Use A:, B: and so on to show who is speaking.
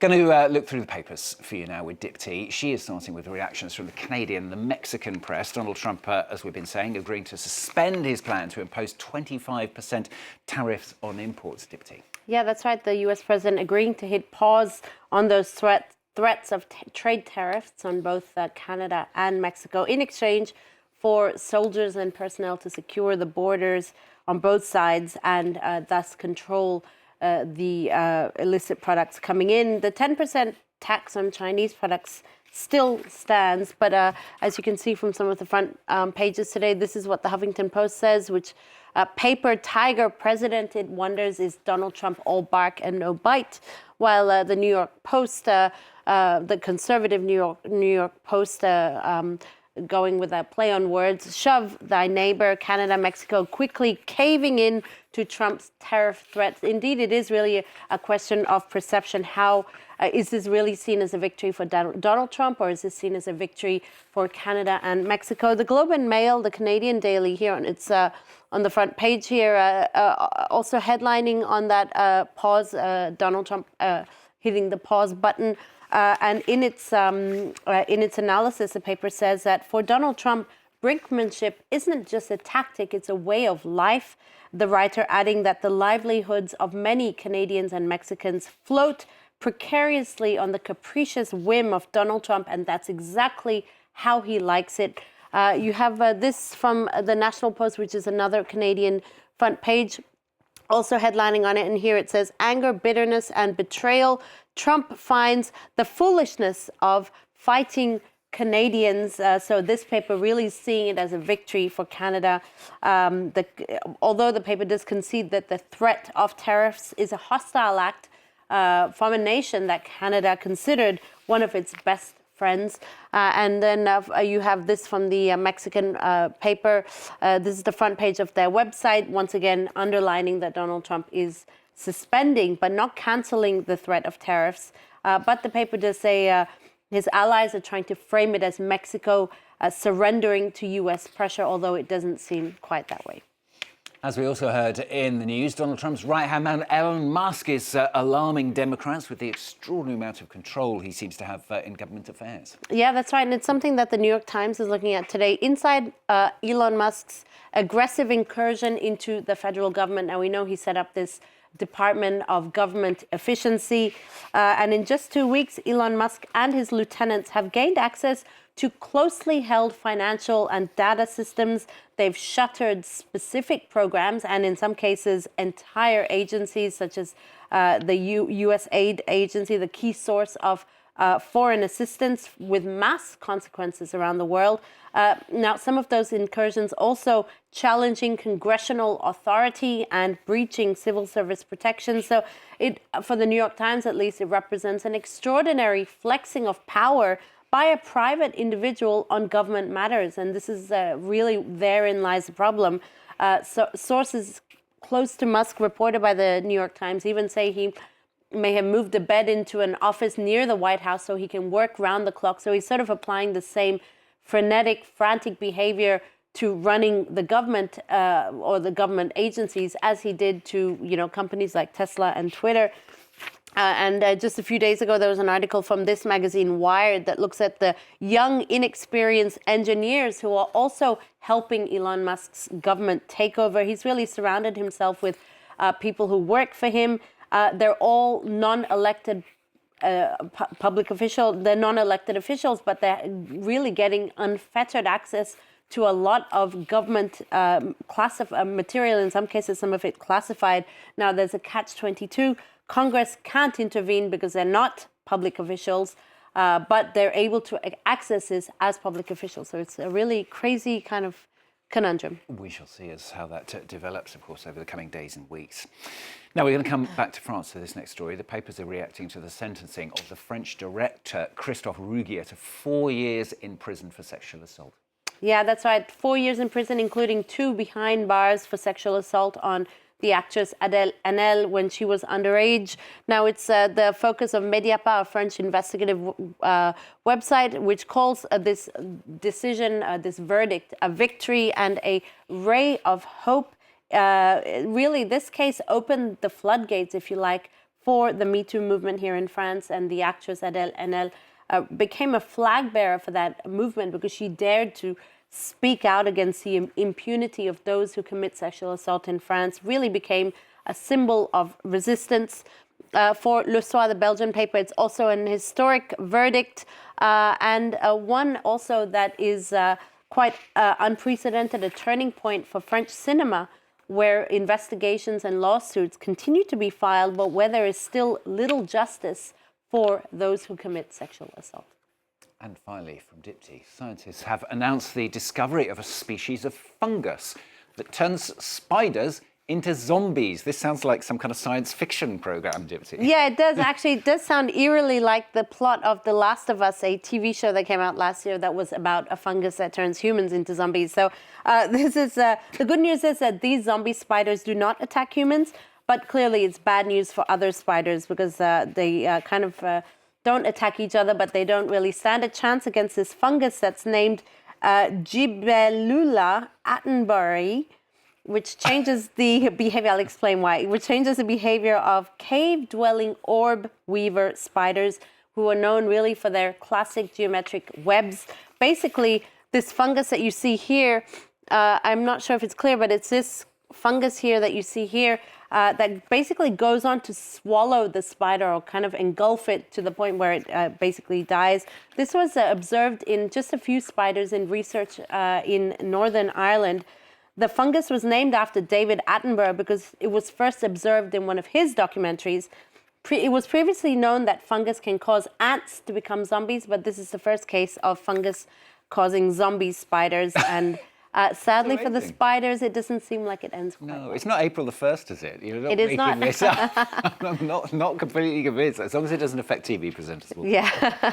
A: Going to look through the papers for you now with Dipti. She is starting with reactions from the Canadian and the Mexican press. Donald Trump, as we've been saying, agreeing to suspend his plan to impose 25% tariffs on imports. Dipti.
B: Yeah, that's right. The U.S. president agreeing to hit pause on those threats of trade tariffs on both Canada and Mexico in exchange for soldiers and personnel to secure the borders on both sides and thus control the illicit products coming in. The 10% tax on Chinese products still stands, but as you can see from some of the front pages today, this is what the Huffington Post says, which paper tiger president, it wonders, is Donald Trump all bark and no bite? While the New York Post, the conservative New York Post, going with a play on words, shove thy neighbor, Canada, Mexico, quickly caving in to Trump's tariff threats. Indeed, it is really a question of perception. How is this really seen as a victory for Donald Trump, or is this seen as a victory for Canada and Mexico? The Globe and Mail, the Canadian daily here, and it's on the front page here, also headlining on that pause, Donald Trump hitting the pause button. And in its analysis, the paper says that for Donald Trump, brinkmanship isn't just a tactic, it's a way of life. The writer adding that the livelihoods of many Canadians and Mexicans float precariously on the capricious whim of Donald Trump, and that's exactly how he likes it. You have this from the National Post, which is another Canadian front page, also headlining on it, and here it says, anger, bitterness, and betrayal. Trump finds the foolishness of fighting Canadians. So this paper really seeing it as a victory for Canada. Although the paper does concede that the threat of tariffs is a hostile act from a nation that Canada considered one of its best friends. And then you have this from the Mexican paper. This is the front page of their website, once again underlining that Donald Trump is suspending but not canceling the threat of tariffs. But the paper does say his allies are trying to frame it as Mexico surrendering to U.S. pressure, although it doesn't seem quite that way.
A: As we also heard in the news, Donald Trump's right-hand man, Elon Musk, is alarming Democrats with the extraordinary amount of control he seems to have in government affairs. Yeah,
B: that's right. And it's something that the New York Times is looking at today. Inside Elon Musk's aggressive incursion into the federal government. Now, we know he set up this Department of Government Efficiency. And in just 2 weeks, Elon Musk and his lieutenants have gained access to closely held financial and data systems. They've shuttered specific programs and in some cases entire agencies such as the U.S. aid agency, the key source of foreign assistance, with mass consequences around the world. Now, some of those incursions also challenging congressional authority and breaching civil service protections. So for the New York Times, at least, it represents an extraordinary flexing of power by a private individual on government matters. And this is really, therein lies the problem. So sources close to Musk, reported by the New York Times, even say he may have moved a bed into an office near the White House so he can work round the clock. So he's sort of applying the same frenetic, frantic behavior to running the government or the government agencies as he did to, companies like Tesla and Twitter. And just a few days ago, there was an article from this magazine, Wired, that looks at the young, inexperienced engineers who are also helping Elon Musk's government takeover. He's really surrounded himself with people who work for him. They're all non-elected public officials. They're non-elected officials, but they're really getting unfettered access to a lot of government material, in some cases, some of it classified. Now, there's a catch-22. Congress can't intervene because they're not public officials, but they're able to access this as public officials. So it's a really crazy kind of conundrum.
A: We shall see how that develops, of course, over the coming days and weeks. Now, we're going to come back to France for this next story. The papers are reacting to the sentencing of the French director, Christophe Rougier, to 4 years in prison for sexual assault.
B: Yeah, that's right. 4 years in prison, including 2 behind bars for sexual assault on the actress Adèle Haenel when she was underage. Now it's the focus of Mediapart, a French investigative website, which calls this decision, this verdict, a victory and a ray of hope. Really, this case opened the floodgates, if you like, for the Me Too movement here in France, and the actress Adèle Haenel became a flag bearer for that movement because she dared to speak out against the impunity of those who commit sexual assault in France, really became a symbol of resistance. For Le Soir, the Belgian paper, it's also an historic verdict, and one also that is quite unprecedented, a turning point for French cinema, where investigations and lawsuits continue to be filed, but where there is still little justice for those who commit sexual assault.
A: And finally, from Dipti, scientists have announced the discovery of a species of fungus that turns spiders into zombies. This sounds like some kind of science fiction program, Dipti.
B: Yeah, it does. Actually, it does sound eerily like the plot of The Last of Us, a TV show that came out last year that was about a fungus that turns humans into zombies. So this is the good news is that these zombie spiders do not attack humans, but clearly it's bad news for other spiders because they kind of don't attack each other, but they don't really stand a chance against this fungus that's named Gibellula attenboroughi, which changes the behavior. I'll explain why. Which changes the behavior of cave-dwelling orb weaver spiders, who are known really for their classic geometric webs. Basically, this fungus that you see here, I'm not sure if it's clear, but it's this fungus here that you see here that basically goes on to swallow the spider or kind of engulf it to the point where it basically dies. This was observed in just a few spiders in research in Northern Ireland. The fungus was named after David Attenborough because it was first observed in one of his documentaries. It was previously known that fungus can cause ants to become zombies, but this is the first case of fungus causing zombie spiders. And sadly for the spiders, it doesn't seem like it ends quite well.
A: It's not April the 1st, is it? You're not
B: It is
A: making
B: not.
A: This up. I'm not completely convinced. As long as it doesn't affect TV presenters.
B: Yeah.